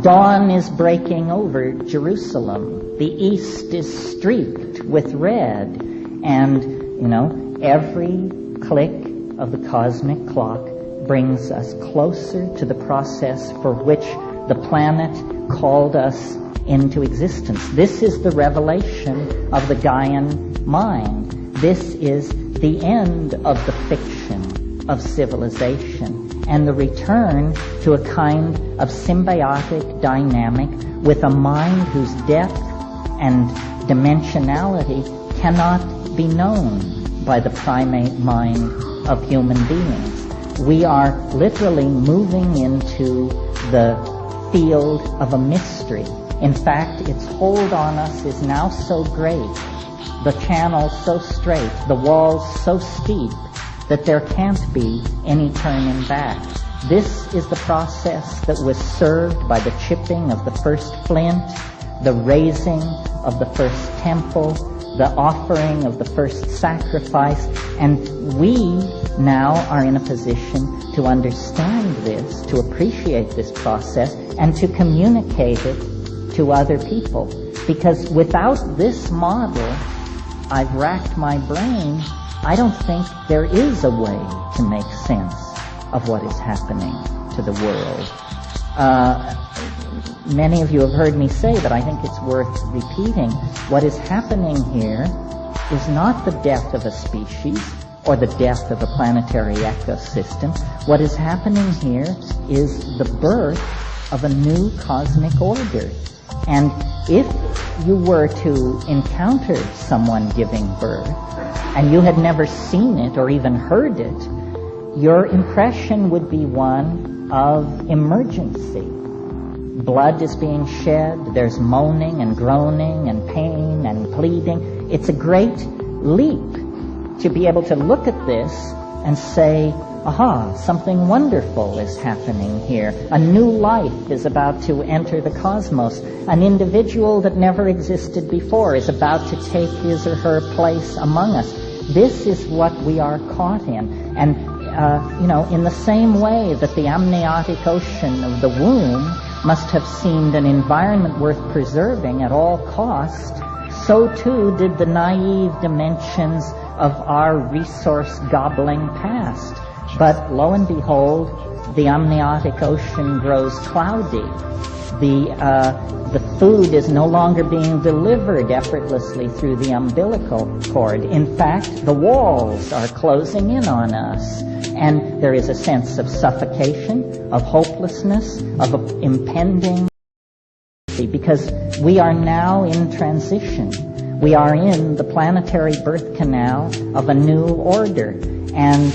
Dawn is breaking over Jerusalem. The east is streaked with red. And, every click of the cosmic clock brings us closer to the process for which the planet called us into existence. This is the revelation of the Gaian mind. This is the end of the fiction of civilization and the return to a kind of symbiotic dynamic with a mind whose depth and dimensionality cannot be known by the primate mind of human beings. We are literally moving into the field of a mystery. In fact, its hold on us is now so great, the channels so straight, the walls so steep, that there can't be any turning back. This is the process that was served by the chipping of the first flint, the raising of the first temple, the offering of the first sacrifice, and we now are in a position to understand this, to appreciate this process, and to communicate it to other people. Because without this model, I've racked my brain, I don't think there is a way to make sense of what is happening to the world. Many of you have heard me say, but I think it's worth repeating, what is happening here is not the death of a species or the death of a planetary ecosystem. What is happening here is the birth of a new cosmic order. And if you were to encounter someone giving birth, and you had never seen it or even heard it, your impression would be one of emergency. Blood is being shed, there's moaning and groaning and pain and pleading. It's a great leap to be able to look at this and say, aha, something wonderful is happening here. A new life is about to enter the cosmos. An individual that never existed before is about to take his or her place among us. This is what we are caught in. And, in the same way that the amniotic ocean of the womb must have seemed an environment worth preserving at all cost, so too did the naive dimensions of our resource-gobbling past. But lo and behold, the amniotic ocean grows cloudy. The food is no longer being delivered effortlessly through the umbilical cord. In fact, the walls are closing in on us. And there is a sense of suffocation, of hopelessness, of impending, because we are now in transition. We are in the planetary birth canal of a new order. And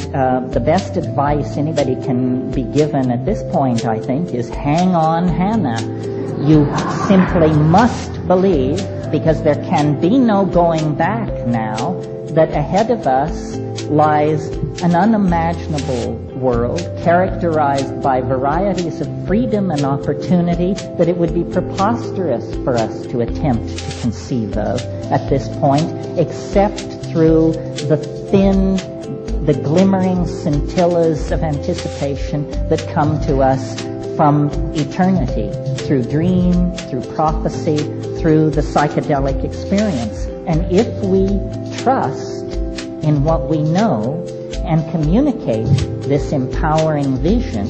the best advice anybody can be given at this point, I think, is hang on, Hannah. You simply must believe, because there can be no going back now, that ahead of us lies an unimaginable world characterized by varieties of freedom and opportunity that it would be preposterous for us to attempt to conceive of at this point, except through the glimmering scintillas of anticipation that come to us from eternity, through dream, through prophecy, through the psychedelic experience. And if we trust in what we know and communicate this empowering vision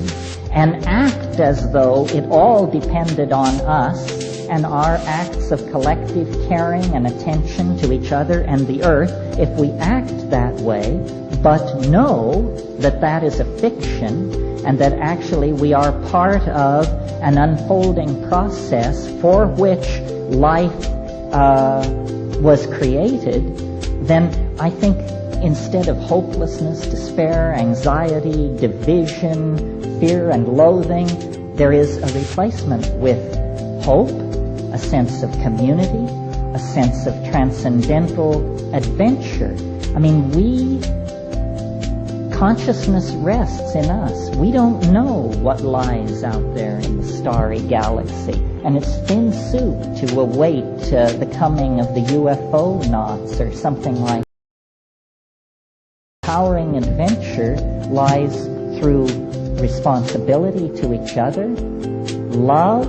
and act as though it all depended on us and our acts of collective caring and attention to each other and the earth, if we act that way, but know that that is a fiction and that actually we are part of an unfolding process for which life was created, then I think instead of hopelessness, despair, anxiety, division, fear, and loathing, there is a replacement with hope, a sense of community, a sense of transcendental adventure. I mean, consciousness rests in us. We don't know what lies out there in the starry galaxy, and it's thin soup to await the coming of the UFO knots or something like that. Empowering adventure lies through responsibility to each other, love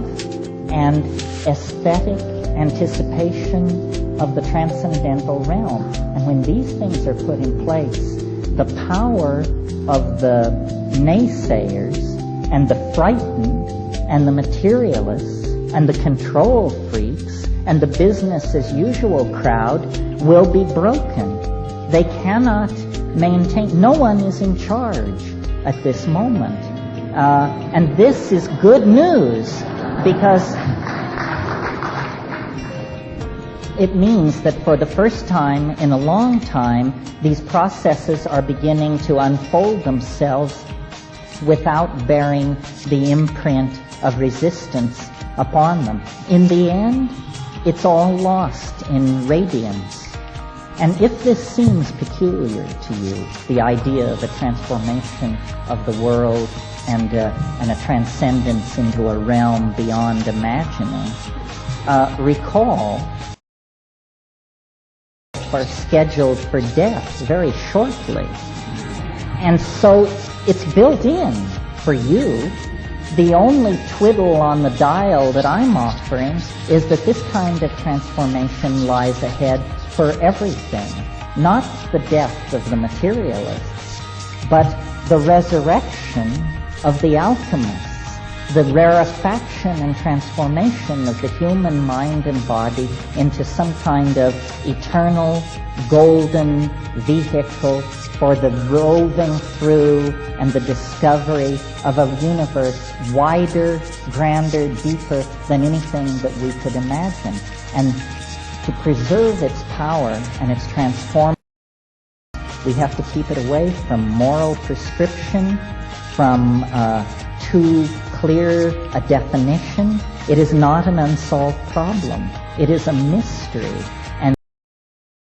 and aesthetic anticipation of the transcendental realm. And when these things are put in place, the power of the naysayers and the frightened and the materialists and the control freaks and the business as usual crowd will be broken. They cannot maintain, no one is in charge at this moment. And this is good news, because it means that for the first time in a long time, these processes are beginning to unfold themselves without bearing the imprint of resistance upon them. In the end, it's all lost in radiance. And if this seems peculiar to you, the idea of a transformation of the world and a transcendence into a realm beyond imagining, recall are scheduled for death very shortly. And so it's built in for you. The only twiddle on the dial that I'm offering is that this kind of transformation lies ahead for everything. Not the death of the materialists, but the resurrection of the alchemists, the rarefaction and transformation of the human mind and body into some kind of eternal golden vehicle for the roving through and the discovery of a universe wider, grander, deeper than anything that we could imagine. And to preserve its power and its transformation, we have to keep it away from moral prescription, from too clear a definition. It is not an unsolved problem. It is a mystery, and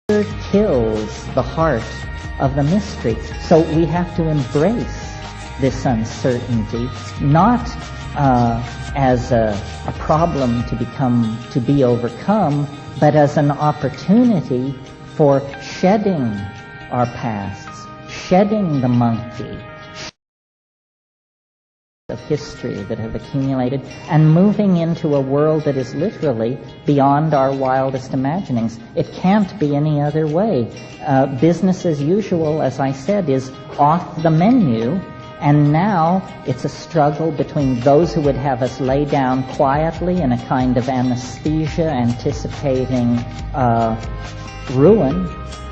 fear kills the heart of the mystery. So we have to embrace this uncertainty, not as a problem to be overcome, but as an opportunity for shedding our pasts, shedding the monkey of history that have accumulated, and moving into a world that is literally beyond our wildest imaginings. It can't be any other way. Business as usual, as I said, is off the menu, and now it's a struggle between those who would have us lay down quietly in a kind of anesthesia anticipating ruin,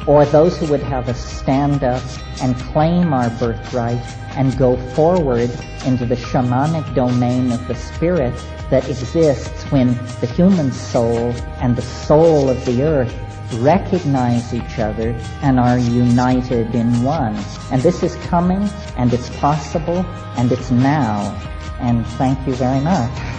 or those who would have us stand up and claim our birthright and go forward into the shamanic domain of the spirit that exists when the human soul and the soul of the earth recognize each other and are united in one. And this is coming, and it's possible, and it's now. And thank you very much.